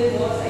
Sige,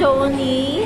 Johnny.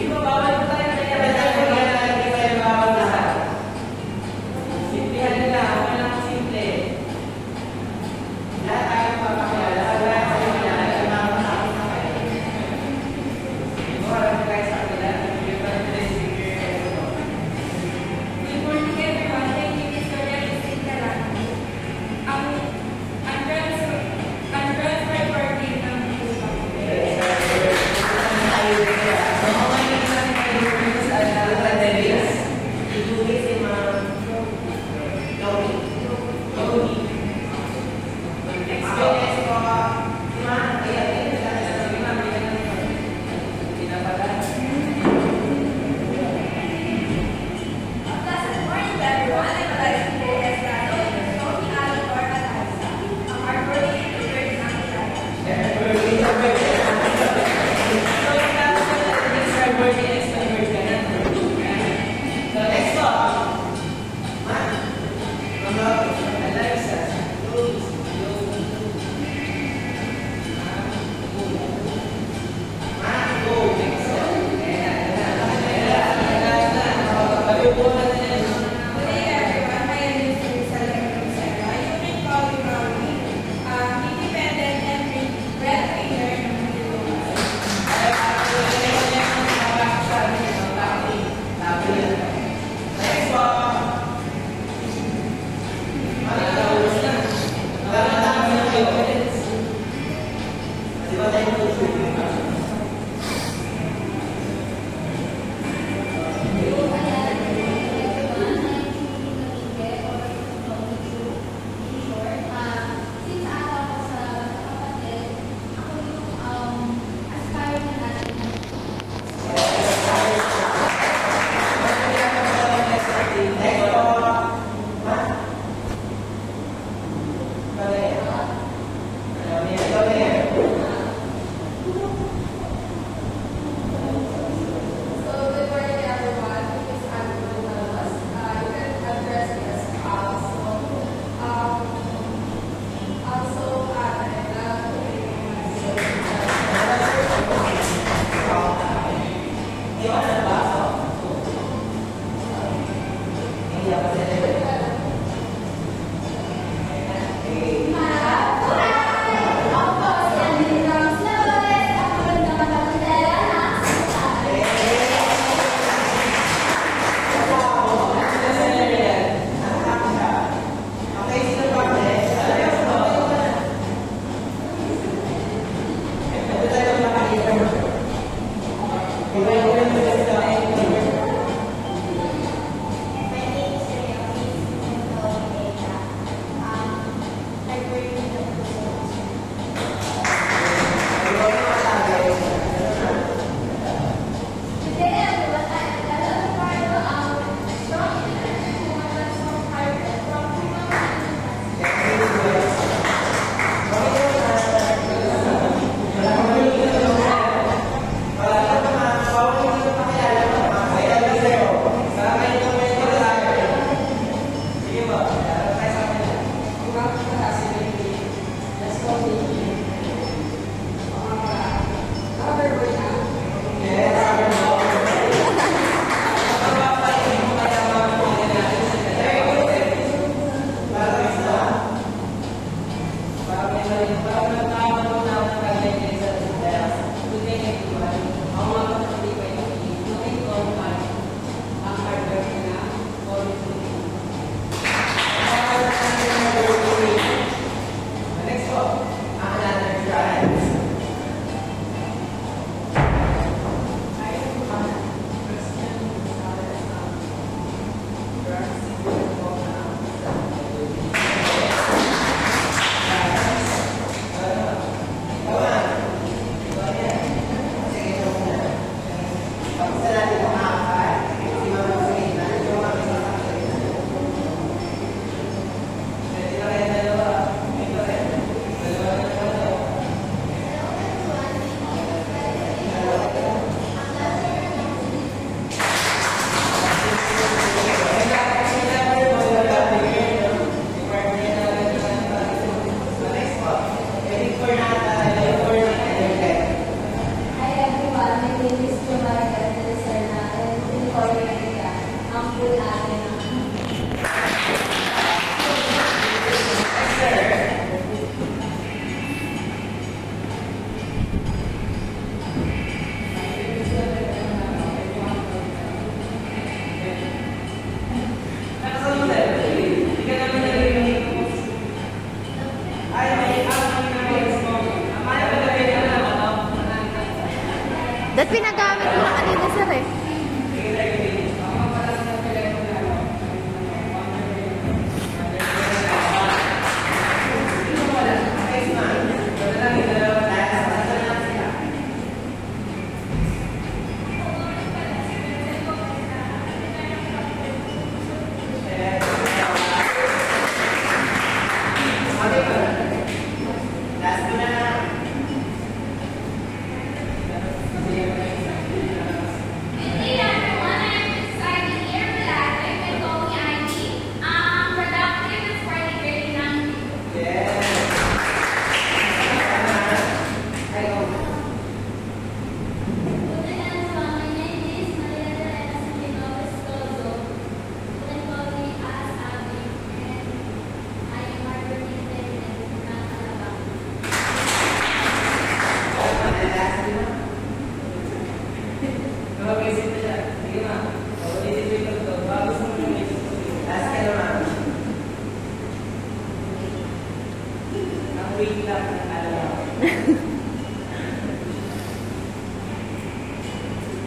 wait lang ng alam.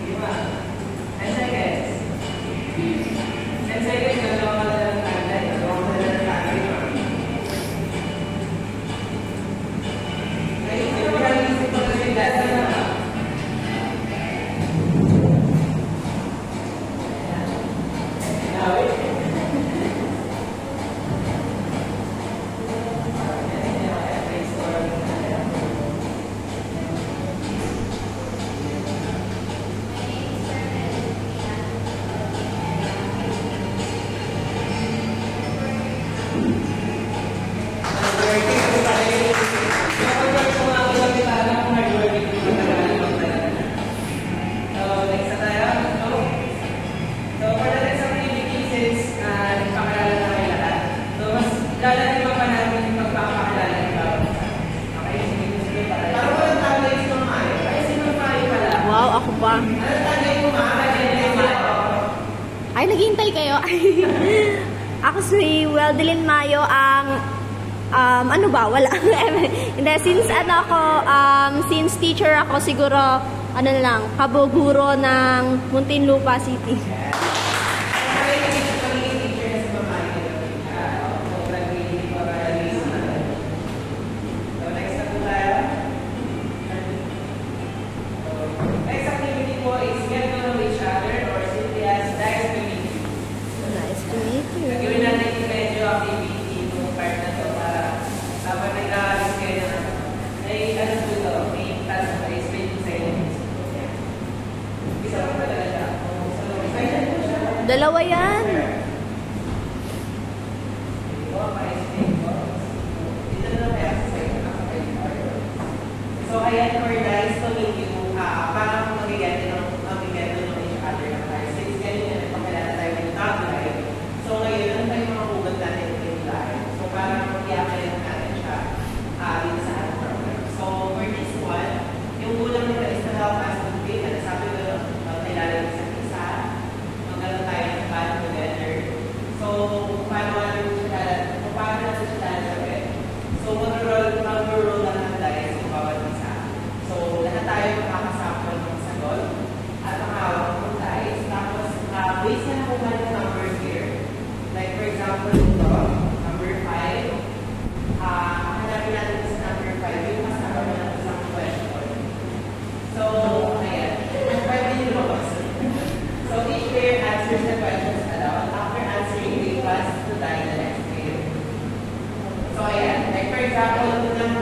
Diba? 10 seconds. 10 seconds, dalawa ka na lang tagay. Dalawa ka na lang tagay. Ngayon, hindi mo nag-isip ko kasi dati na. Wow, ako pa. Ay, naghihintay kayo. Ako si Weldelyn Mayo ang ano ba? Wala. Hindi, since ano ako, since teacher ako, siguro ano lang, kaboguro ng Muntinlupa City. Dalawa yan. So, ayan for guys to meet you, parang mag-get to know each other na tayo. Since ganyan na pagkilala tayo ng top-line. So, ngayon, ano tayo mga hugot natin in life? So, parang i-apply natin siya dito sa ating program. So, for this one, yung ulang nila is to help us to be, nasabi ko nilala sa isa, magkaroon tayo ng band together. So, paano natin siya sabi? So, mag-roll lang tayo sa bawat isa. So, lahat tayo makakasama ng sagot at makahawak ng dice. Tapos, based na kung ano number here. Like, for example, ito, number 5. Hanapin natin sa number 5. Yung kasama na ng isang question. So, ayan. Ang 5 din yung lumabas. So, each player answers the questions aloud. After answering, they pass to die the next player. So, ayan. Like, for example, ito lang,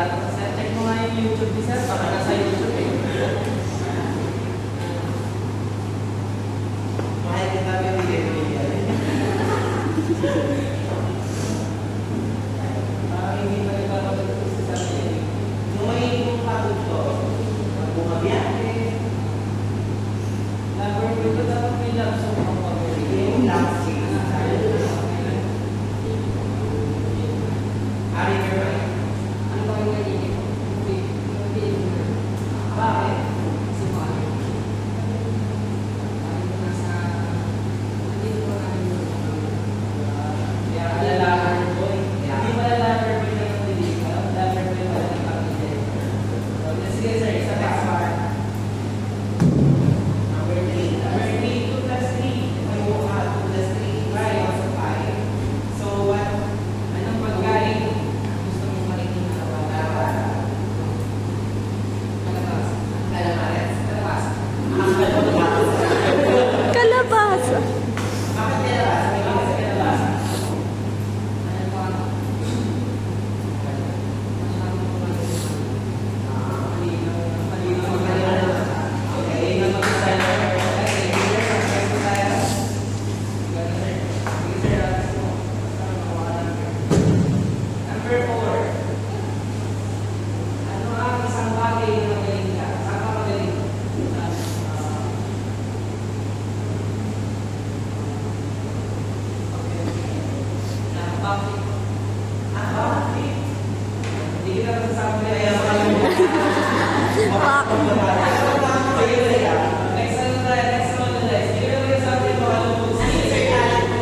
Check mo nga yung YouTube ni Sir, baka nasa YouTube eh. Mahal kita yung video. Hindi pa rin parang mag-gusto sa akin. Nung may ibang pagod ko, bumabiyahe. Lover ko ito dapat may love song ang pag-ibig. Yung last week. Ari Germay. Ano ba yung nagiging ko? Hindi mo. Bakit? Kasi mo ano? Ano ko nasa... Hindi ko na Kaya alalahan ko eh. Hindi pala lover ko yung nagiging ko. Lover ko yung pala ng kapitid. So, sige sir, isa next part. Number 3. Number 3, 2 plus 3. May mukha, 2 plus 3. Right, also 5. So, what? Anong pagkain gusto mong marinig na Dapat. kalabas? Calamares. Kalabas. Ang kalabas. Kalabasa. Bakit kalabas? May mga sa kalabas. Ano pa ano? Masyado mo marinig. Malinaw. Malinaw. Malinaw. Okay, na mag-designer. Number 4. Ano ang isang bagay na magaling ka? Saan ka magaling? Bakit? Bakit? Hindi kita masasabi Kaya na kayo Next ano tayo? Next ano tayo? Hindi ka naman sabi mo ano po siya?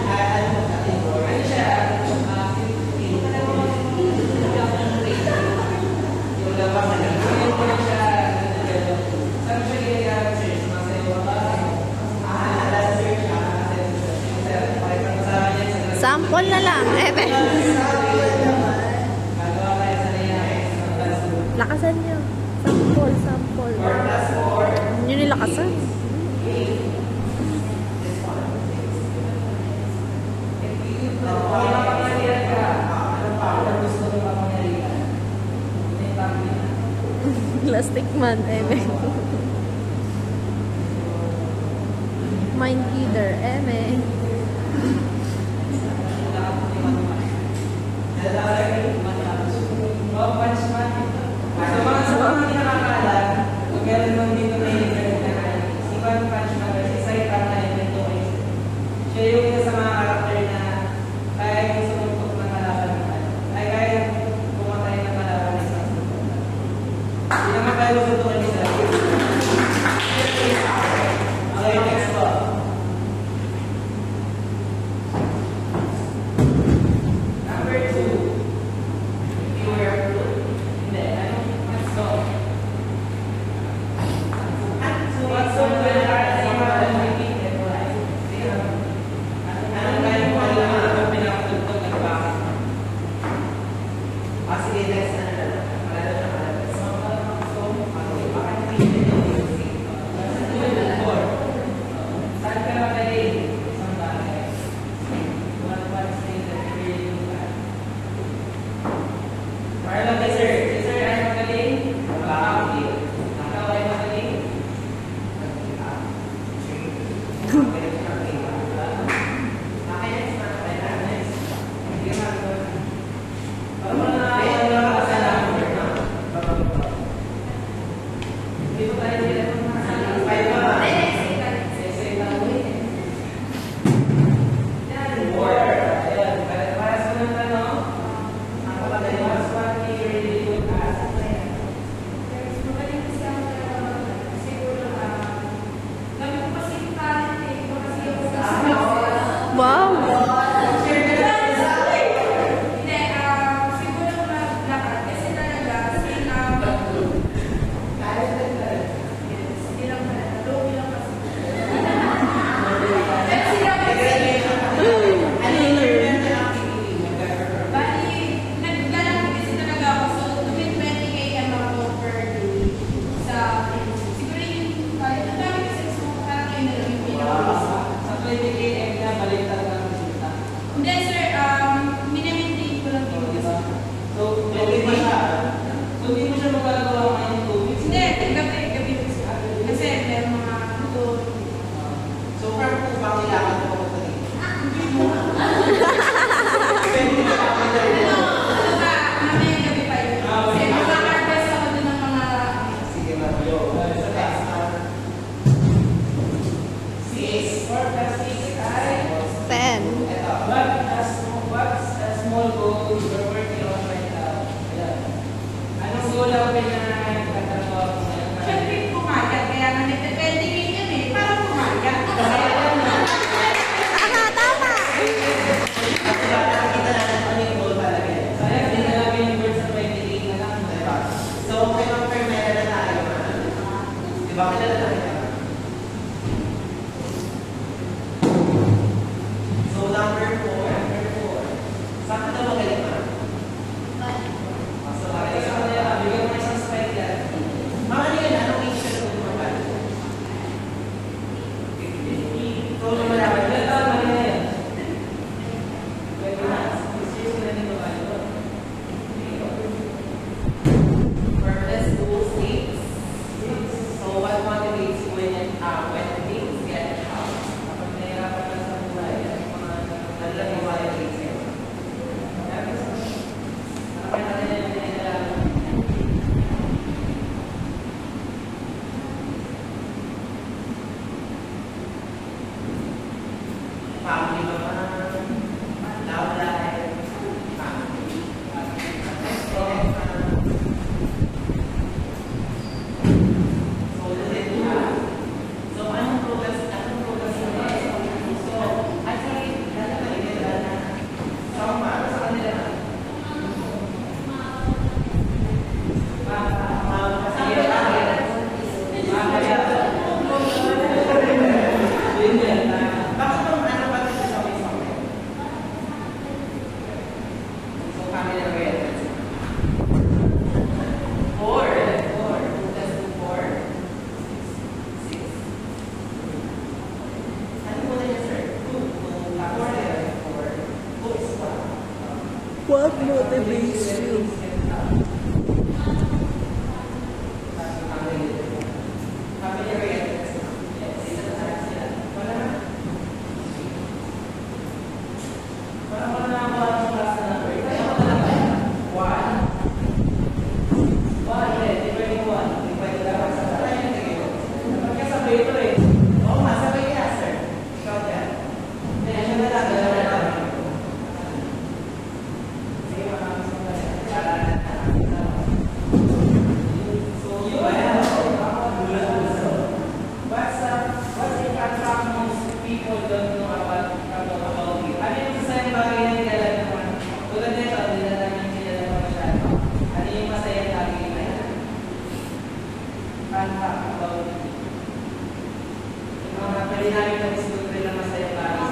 Ano siya? Hindi ka naman yung labas na ngayon ko na siya saan siya ginagawa sir? Sumasayaw ba? Sample na lang. Eme. Gagawa tayo sa nangyayari. Lakasan niyo. Sample, sample. Yun yung lakasan. Plastic man. Eme. Mind reader. Eme. Sa mga hindi nakakaalam, kung meron nung dito na si One Punch Man or si Saitama Evento siya yung isa sa mga karakter na kaya yung sumugtok ng kalaban naman. Ay kaya pumatay ng kalaban na isang sumugtok. Hindi naman kaya sumugtok ng isa. Okay, next po. Number 2. If you wear blue. Hindi. Let's go. What's so good para sa mga lalaki? Anong kaya mo alam na pinakatugtog ng bakit? Sige, next na lang. Malala na malala. fun fact about me. Yung mga pwede namin ng school rin na masaya para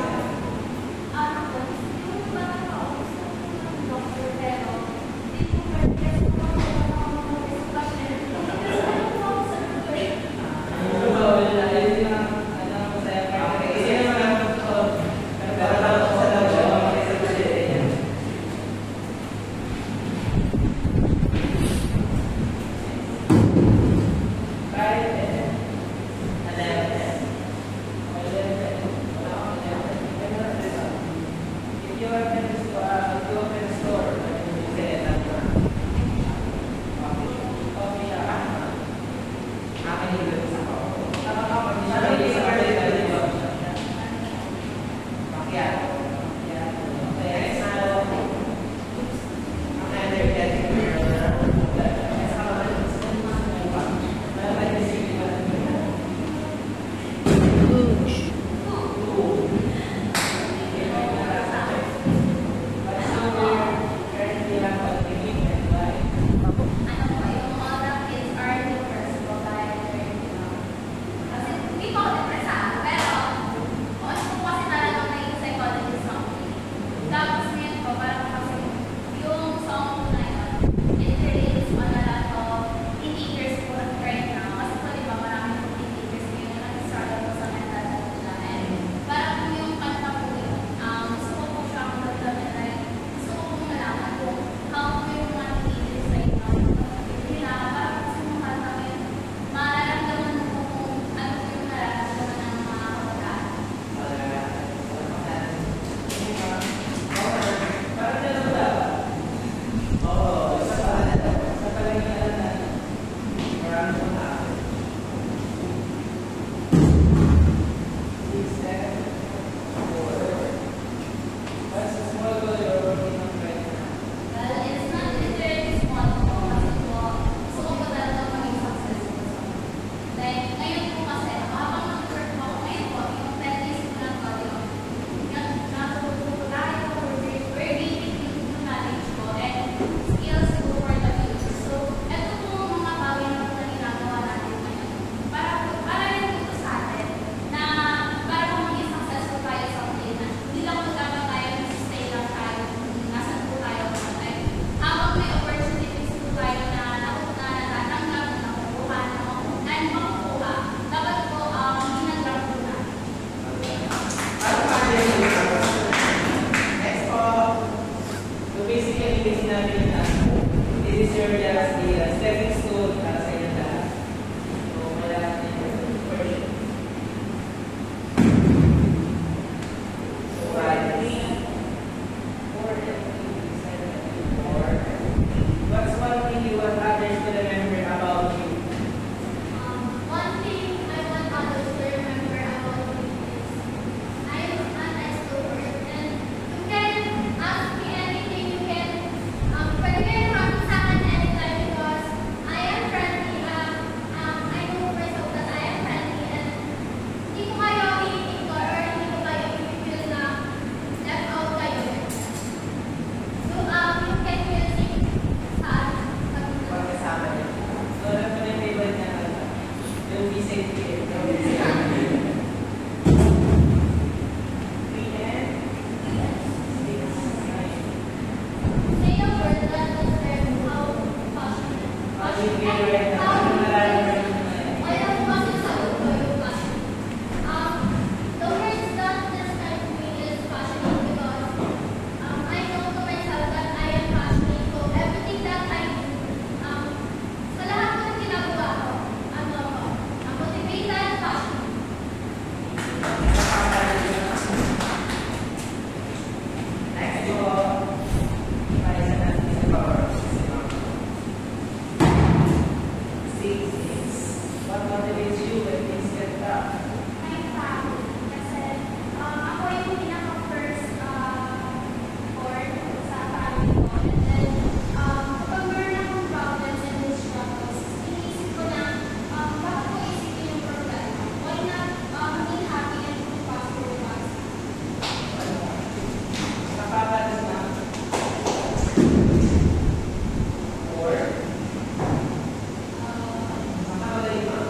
sa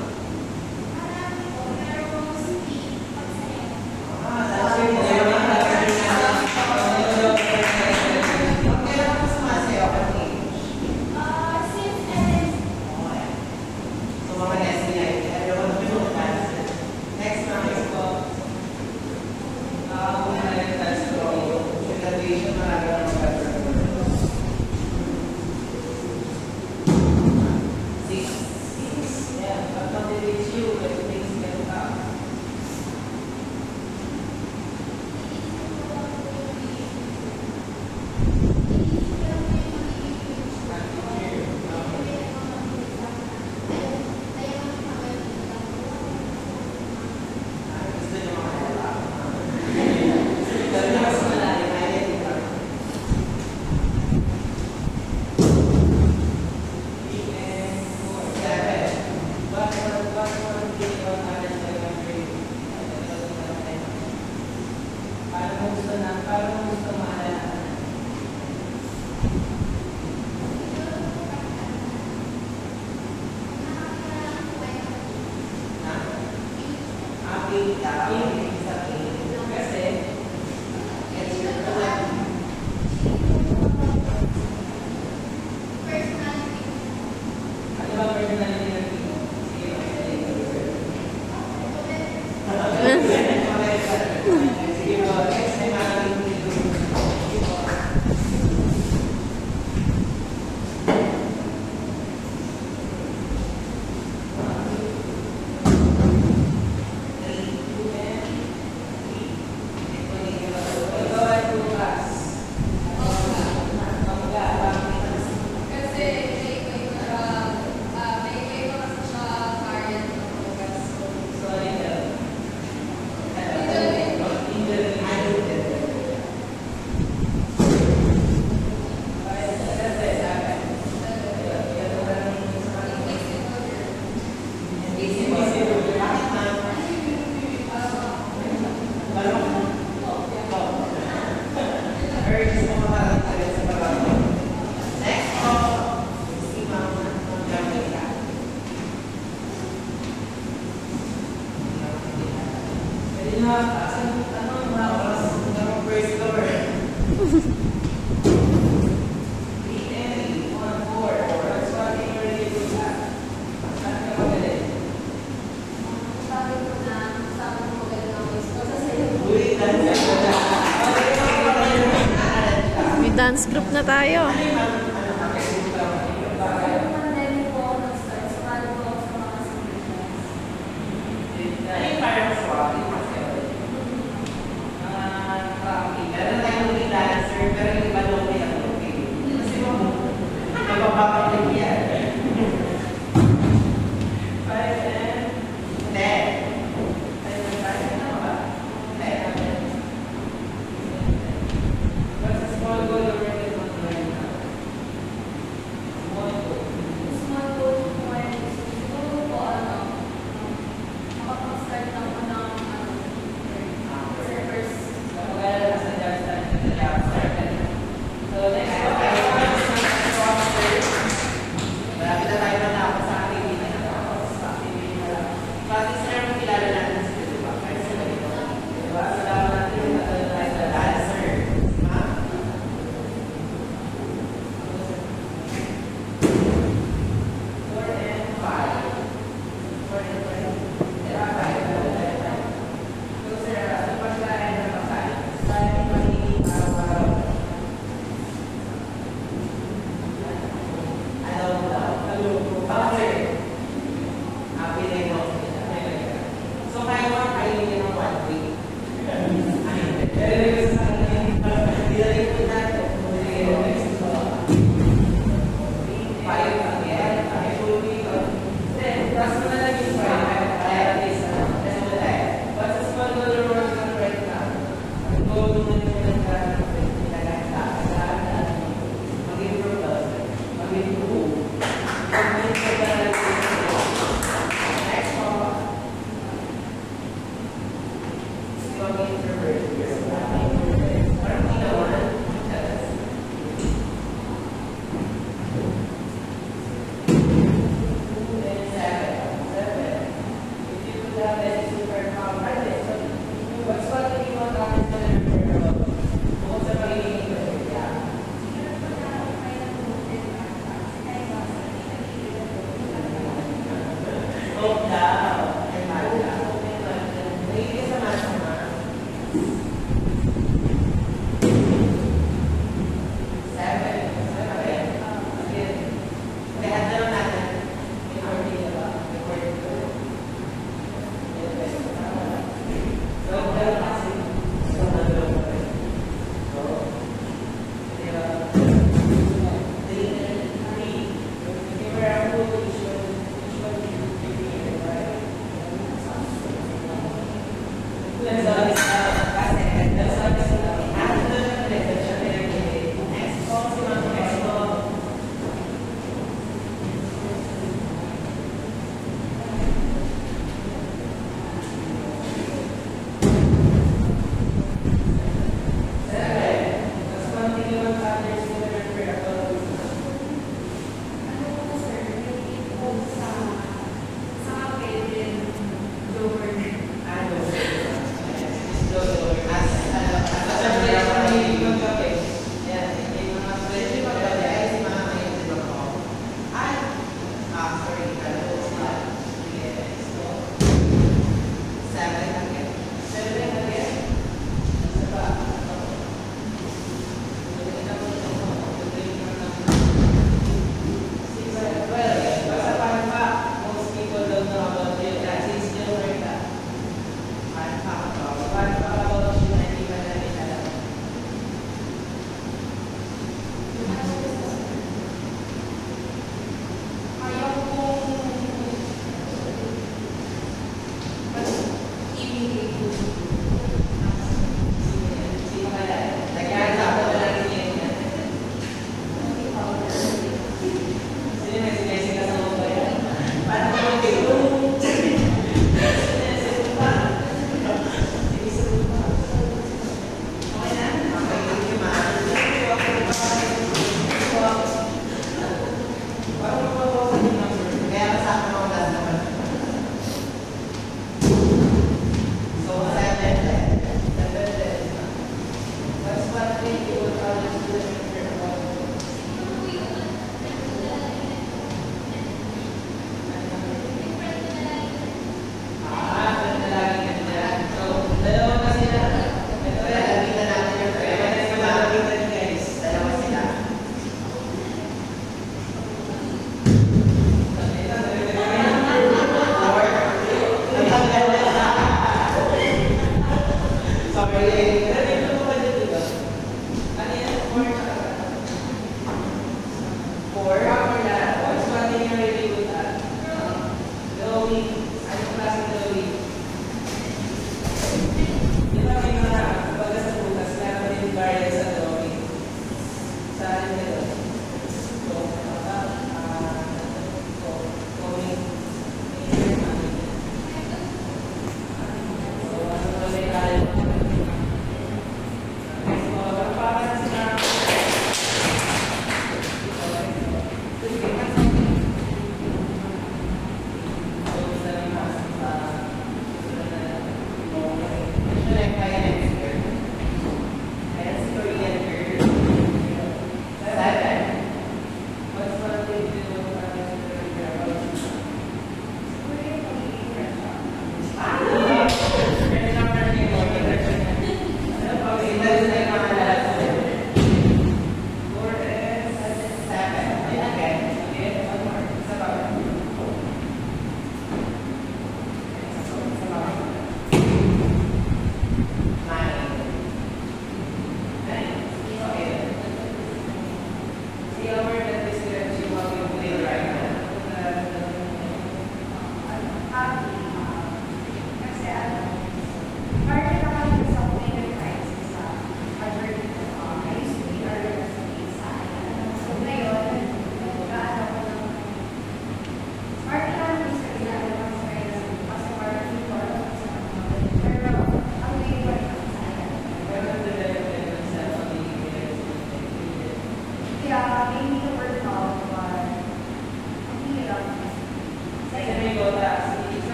sa akin. Kasi, it's your personality. Ano ba personality ng team? Sige po, next time natin dito. Ikaw ay bukas. Sorry, girl. Pwede na, ano, mga oras ng first floor. 310, 1-4. That's what they were able to have. Saan ka magaling? Uy, dance ka na. May dance group na tayo. Meron tayong lead dancer, pero yung iba doon may okay. Kasi magpapakalik yan. 5 and 10. What's a small goal you're working on right now?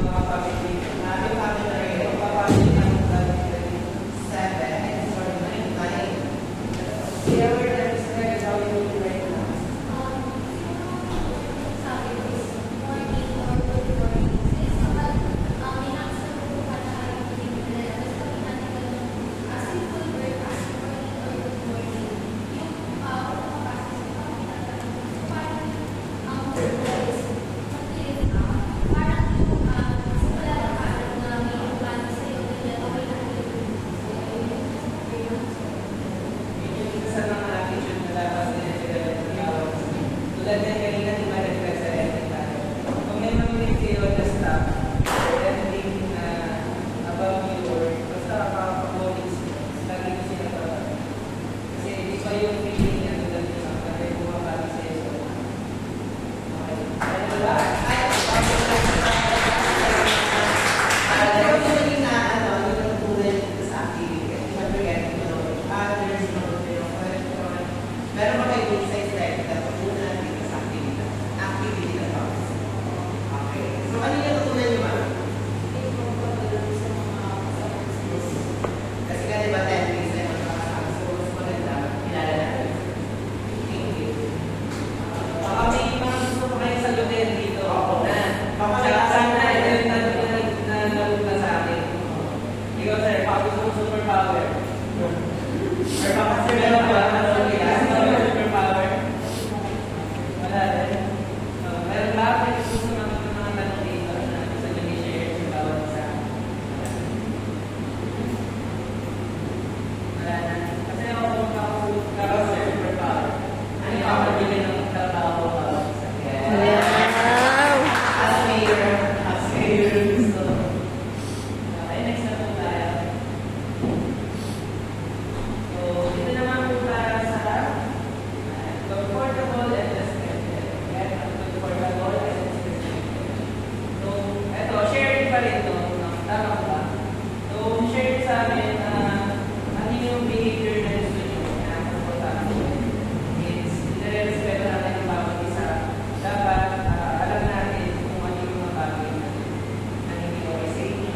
mga family. Namin kami na rin. Yung papamili ng 7, sorry, 9. yeah, we're not expected how you do right now. Isa ng mga attitude na dapat sila tulad din kanina, di ba, nag-reflect sa editing tayo. Kung may maminig kayo na staff, or editing na about you, or basta makakapag-coding skills, lagi ko sila pa. Kasi iba yung feeling na tulad nyo sa mga kaya bumabati sa iyo. Okay. Ano ba? Meron pa kayo insights like that muna dito sa activity na talks. Okay. So, ano yung natutunan niyo, ma'am? Kasi nga, di ba, 10 days na yung magkakasama. So, mas maganda, kilala natin. Thank you. Baka may mga gusto pa kayo sagutin dito. Oo. Baka sana ito yung nalulog na sa akin. Ikaw, sir, baka gusto mo superpower. Or baka sir, meron ba? Superpower? Wala rin. Meron ba? May gusto sa mga tanong dito na gusto nyo i-share sa bawat isa. Wala na. Kasi ako sir, superpower. Ano yung kapagbilin ng trabaho ko bawat isa? Wow! As mayor, gusto. Okay, next na po tayo. So, ito naman po para sa comfortable and respected. Yan, ang comfortable and respected. So, ito, sharing pa rin ito. Tama ko ba? So, share sa amin ano yung behavior na gusto nyo na comfortable. It's, nire-respeto natin ang bawat isa. Dapat, alam natin kung ano yung mga bagay na hindi okay sa inyo.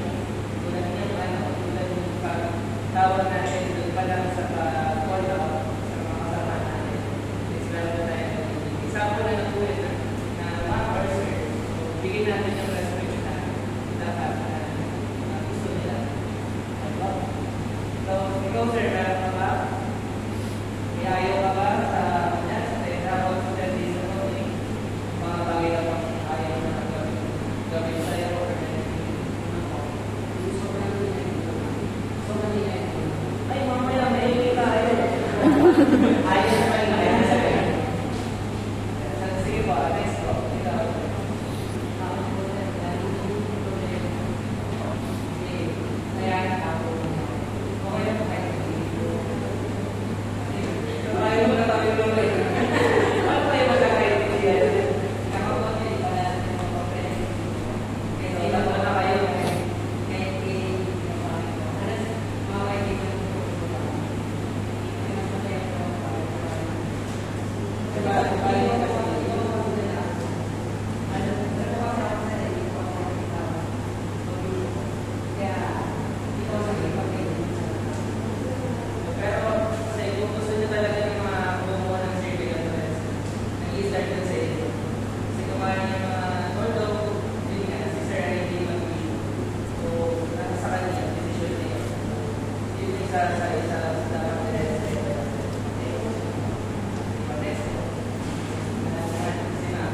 Tulad ng pag-tawag natin doon pa lang sa call out sa mga kasama natin. It's meron na tayo. Example na natuloy na ma'am or sir. So, bigyan natin yung respect na dapat gusto nila. So, ikaw sir, meron ka ba? May ayaw ka ba sa travel to 10 days na coding? Mga bagay na bang ayaw na gawin sa'yo or ay, mamaya may tayo. Ayaw na kayo. Sige po, next po. Ikaw. Ayan, ako. Okay na po kayo. Ayaw mo na tayo luloy. Ano tayo magkakaibigan? Ako po, wala natin mga papel. Kasi ilan po na kayo. Kahit mga kaibigan ko. Pero sa iyo, gusto niyo talaga yung mga bumuha ng circle of rest. Nag-i-start na sa iyo. Kasi kumain yung mga, although, yun nga, si Sir ay hindi mag-i. So, nasa sa kanya, decision niya. Yun isa sa rest. Next po. Si ma'am.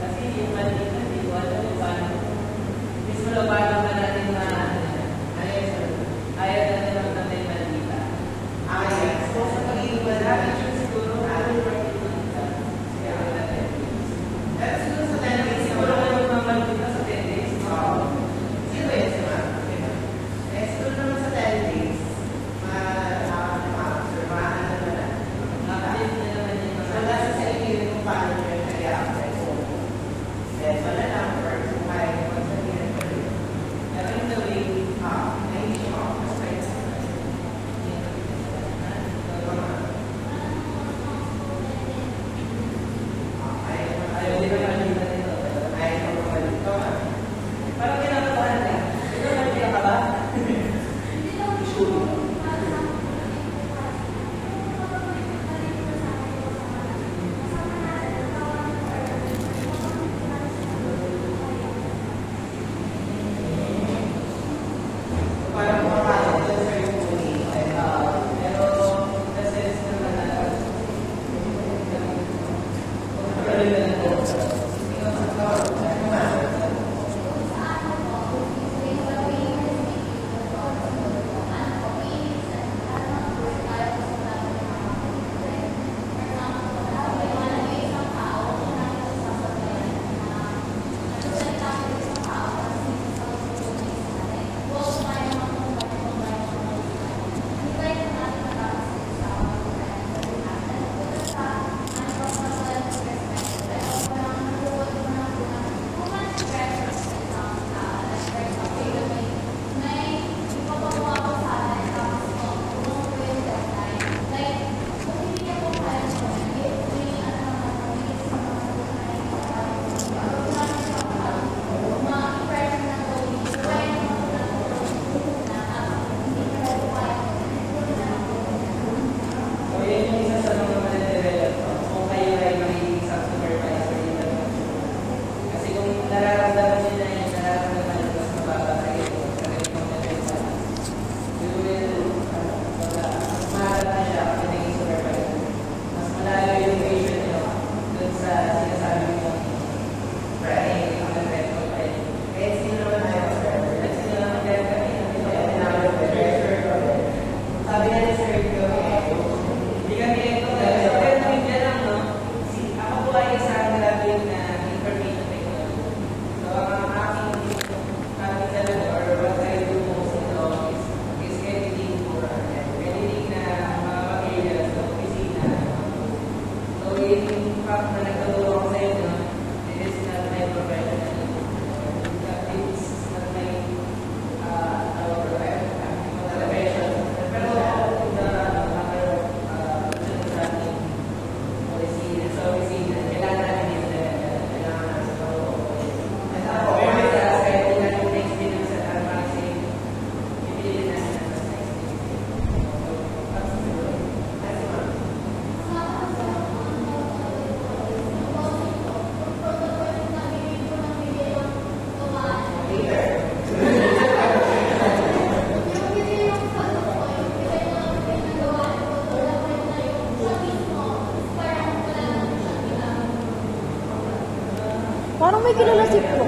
Kasi yung mali na hindi ko alam kung paano. Mismo lang paano ba natin ayaw na naman natin malita. So, sa pag-iiba natin, siguro, pero siguro sa 10 days, Siguro kung magmamalita sa 10 days. sino ba yun si ma'am? Siguro naman sa 10 days, ma-observe, ma-ano na lang. Update na naman yung So, mga nasa sa inyo kung paano nyo nag-i-apply. So, then, wala lang, or kung kaya nyo magsabihan ko rin. pero in the way, Na hindi siya makapag-strike sa ayaw din Parang may kilala si Po.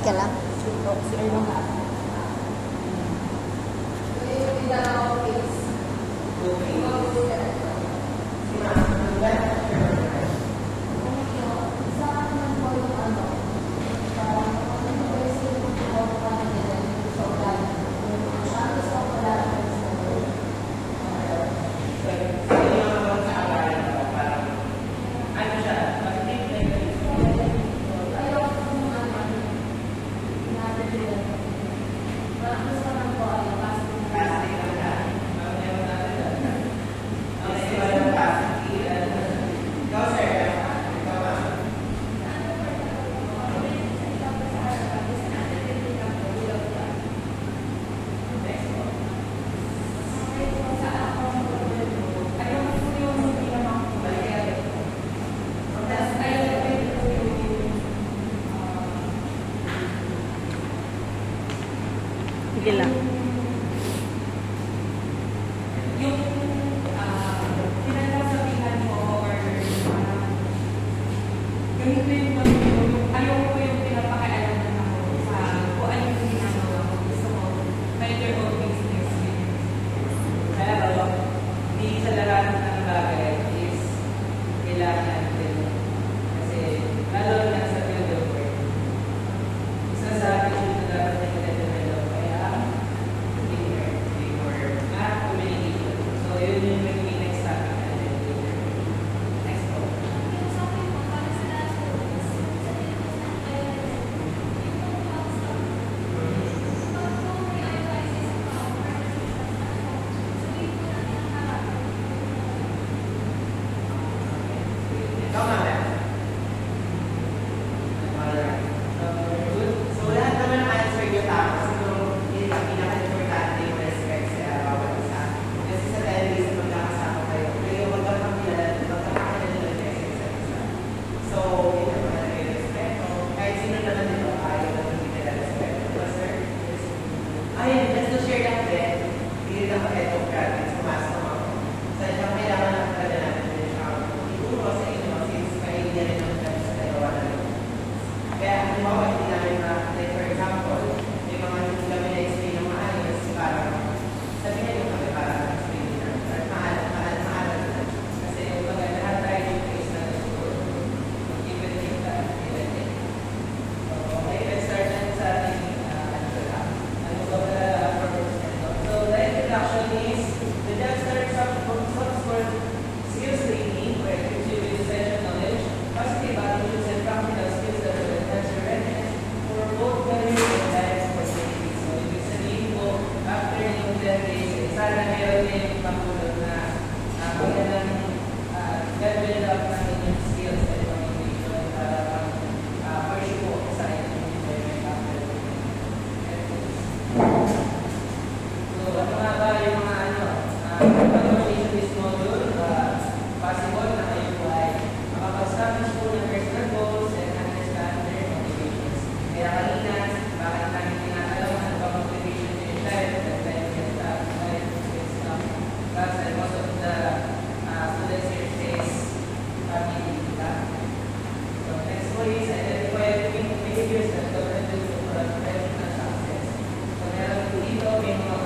Ka lang. Sige lang. Yung pinagsasabihan mo or ganito yung ayaw ko yung pinapakailaman ako sa kung ano yung ginagawa ko. Gusto mo, mind your own business. Pero, hindi sa lahat ng bagay is kailangan din. Kasi, lalo na sa field of work, isa sa akin yung dapat na i-develop kaya teamwork, communication. So, Ayun, just to share lang din, hindi na head of graduates, pumasok ako. Sa isang kailangan lang talaga natin din siya ituro sa inyo since kayo hindi rin ang judge sa dalawa na rin. Kaya, halimbawa, hindi namin na, like for example, may mga hindi kami na-explain ng maayos, parang sabihin nyo kami para explain nyo na, maaral na. Kasi yung mga lahat tayo yung face na siguro. Even if that, even if. So, okay, let's start na sa ating So the introduction is the job starts some sort skills training where it gives you with essential knowledge, positive attitudes and practical skills that will enhance your readiness for both career and life opportunities. So ibig sabihin po, after yung 10 days, sana meron din mapulot na kailangan level up natin yung skills and communication para pursue po sa inyong employment after the So, ano nga ba yung mga evaluation this module, possible na kayo po ay makapag-establish po ng personal goals and understand their motivations. Kaya kanina, bakit namin tinatalaw ano ba motivation to your child, that time get up, because most of the students here says family, diba? So, next po is identify behaviors that contribute to professional success. So, meron po dito, may mga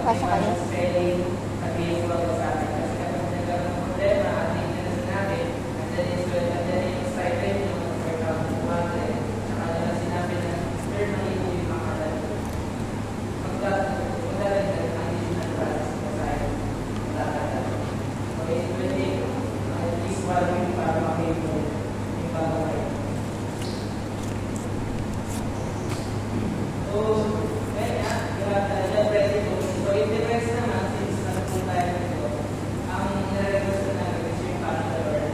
Kasha kayo? spelling at visual sa atin. Kasi kapag nagkaroon ng problema at hindi na sinabi, andyan yung stipend yung $4,200. Saka nila sinabi na externally po yung makalan. Magdadagdag ang additional process na tayo. Magdadagdag. Okay, it will take at least 1 week para makita yung bagay. So, kaya ready po. So, if the rest naman, since nagpunta tayo nito, ang nire-request na namin is yung bachelor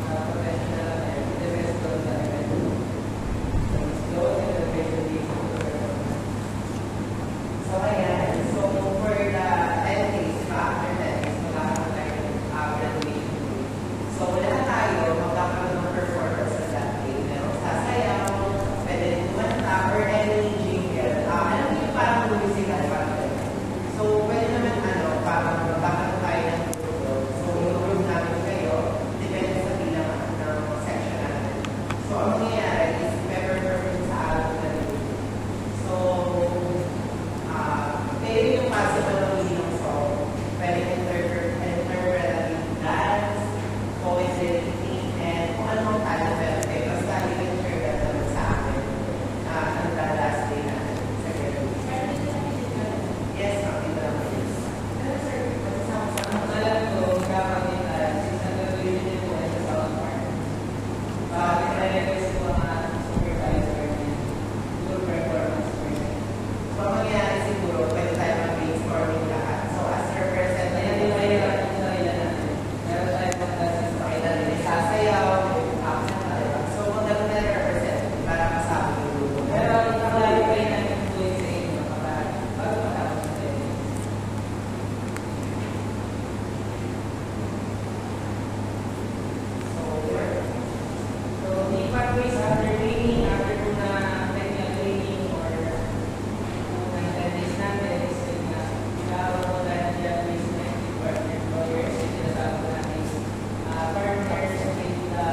professional na the rest of the event. So, and the rest So, ayan. So, for the 10 days, after 10 days, magkakaroon tayo ng graduation. So, lahat tayo, magkakaroon ng performance sa that day. Meron sasayaw, pwede rin kumanta, or any jingle. Alam niyo yung parang musical parang. So, pwede naman parang magkakaroon tayo ng group. So, yung group namin kayo, depende sa bilang ng section natin. So, ang mangyayari is performance sa album na rin. So, pwede yung possible ng ng song. Pwede interpretive dance, poetry, and kung anong talent meron kayo. Basta i-share that naman sa akin ang last day natin sa graduation. Yes, makita naman yun. Ang alam ko, kakakita, since nag-graduation din po ay sa South Park. Nire-request ko ang supervisor niya. Good performance person. So, ang mangyayari siguro, pwede tayo mag-brainstorming lahat. So, as representative, Ayan yung mahirap yung sarili natin. Meron tayo pag-assist pa okay na rin sasayaw, accent na rin. So, magandang na representative para masabi yung grupo. Pero ipag-clarify natin po yung sa inyo para bago matapos na tayo. So, the pathways after training, after po na technical training or kung na-attendance natin is yun na pinakawa po natin dyan placement with partner employers, yung sinasabi po natin partners with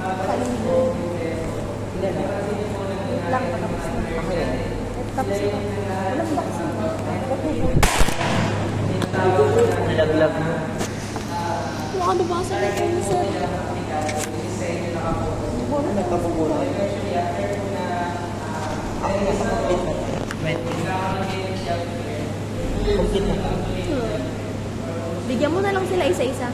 companies po yung peso. Kasi yun po nandun natin yung mga partners natin. Sila yung naghahanap ng mga tinatawag po natin. Nalaglag mo. Ano ba sa Talaga yung po nila makaplikado, which is sa inyo nakapokus. Nagpapugulo. Eventually, after po na Complete na. Wait. Complete na. Bigyan mo na lang sila isa-isa.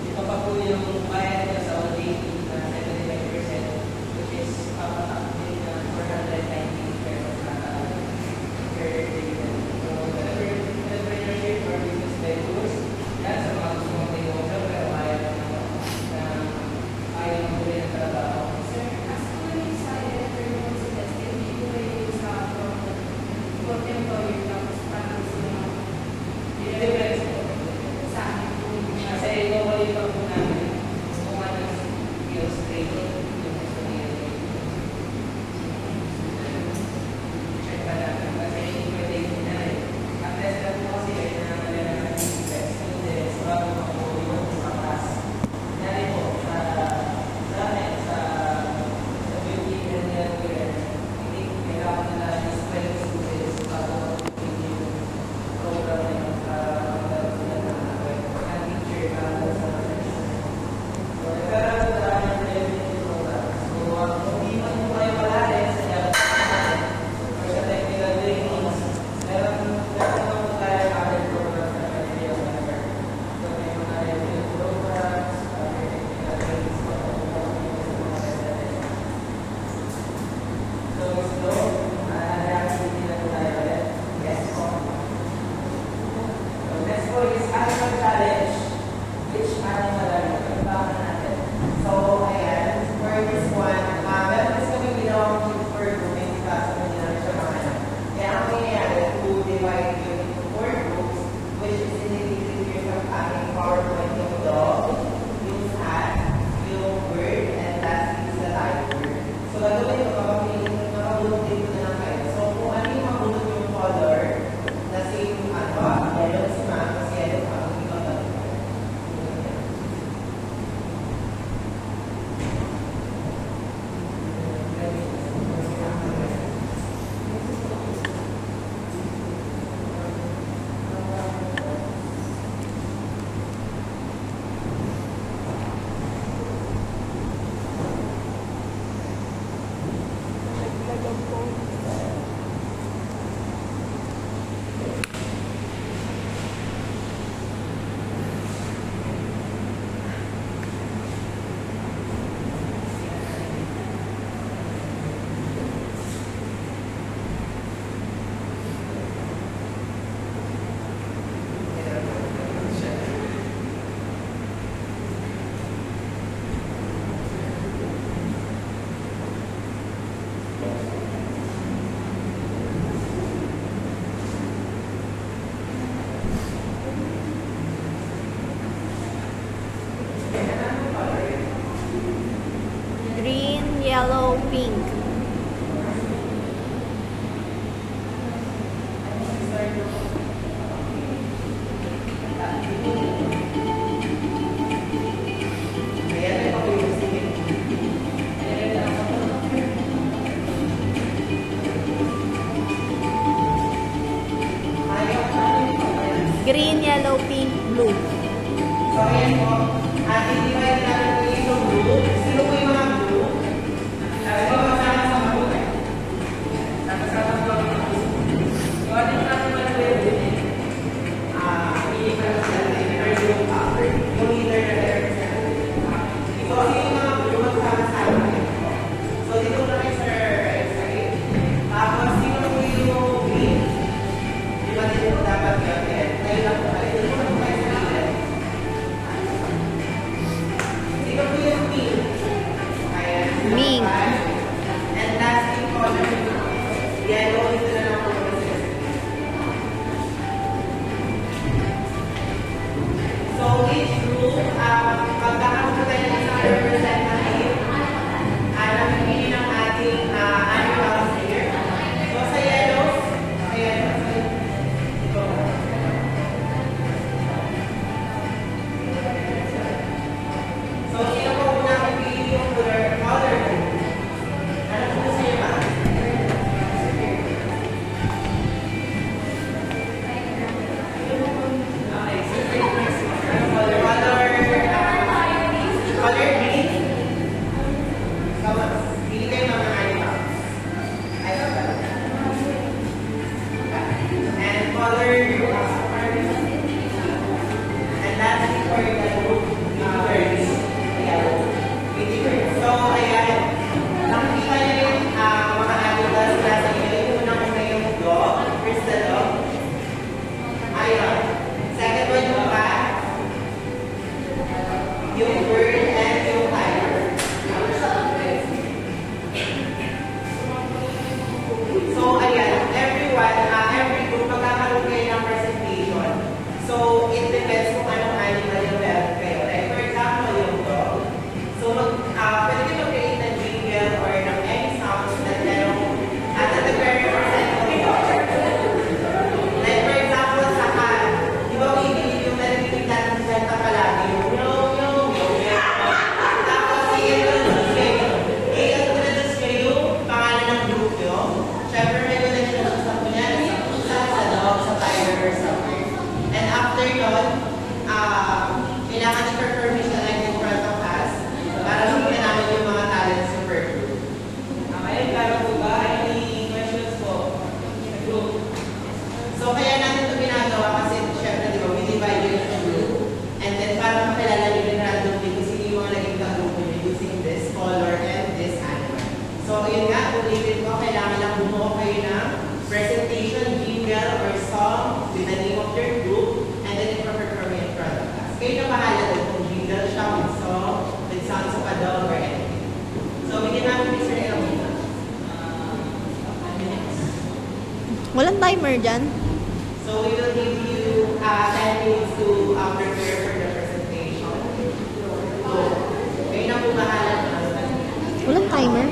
Ito pa po yung bayad nyo sa audit na 75%, which is $490 per day. So, whatever entrepreneurship or business ventures, yan sa mga gusto yellow, pink. Green, yellow, pink, blue. So, ayan po. I-divide natin po yung blue. Sino po yung mga blue? Sabi ko, sama-sama po eh. Sama-sama po ang mga blue. So, ano yung natin ba na pwede? Hindi pa na sila yung leader na representative. So, yung mga blue, magsama-sama. So, dito na kayo sa right side. Tapos, sino po yung green? Di ba dito dapat yun? Kayo lang po kayo. Pink. And lastly, color yellow is the number one. So each group, magkakaroon po tayo ng isang representative. Namimili ng ating annual year. So sa yellows, ayan. Ito. So sino po unang pipili yung color? Ano po sa iyo ba? Color green. Come on. Pili kayo ng mga animals. Ayun ba? And color and lastly for yellow. So, ayan. Nakikita niyo yung mga animals na sa inyo. Yung unang-una yung dog. First the dog. Ayan. Second one yung cat. Yung bird and yung tiger. So, ayan. Everyone, every group, magkakaroon kayo ng presentation. So, it depends kung anong animal yung meron kayo. Like, for example, yung dog. So, pwede kayo mag-create ng jingle or ng any sounds na merong at the very percent of the dog. Like, for example, sa cat, di ba may yung narinig natin sa kanta palagi yung tapos, i-introduce kayo yung pangalan ng group nyo. Siyempre, may connection sa kunya, sa pusa, sa dog, sa tiger, or something. And after yun, kailangan i-perform yung like in front of us para makita namin yung mga talents ng per group. Ngayon, klaro po ba? Any questions po? Group. So, kaya natin ito ginagawa kasi syempre, di ba, we divide it into group. And then, para makilala nyo rin randomly kung sino yung mga naging ka-group nyo using this color and this animal. So, yun nga, ulitin ko, kailangan lang bumuo kayo ng presentation, jingle, or song with the name of your group, and then i-perform in front of us. Kayo na bahala doon kung jingle siya, with song, with sounds of a dog, or anything. So, bigyan namin Mr. Elvina. Walang timer dyan. So we will give you 10 minutes to prepare for the presentation. So, kayo na po bahala na. Walang timer.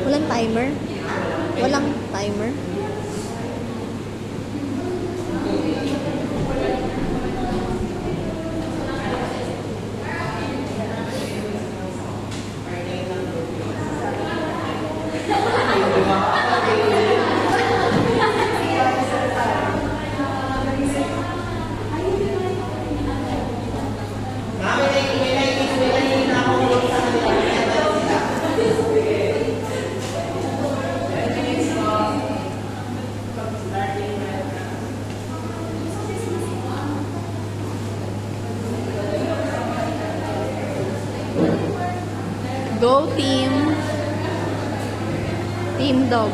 Walang timer. Walang timer. Go team. Team dog.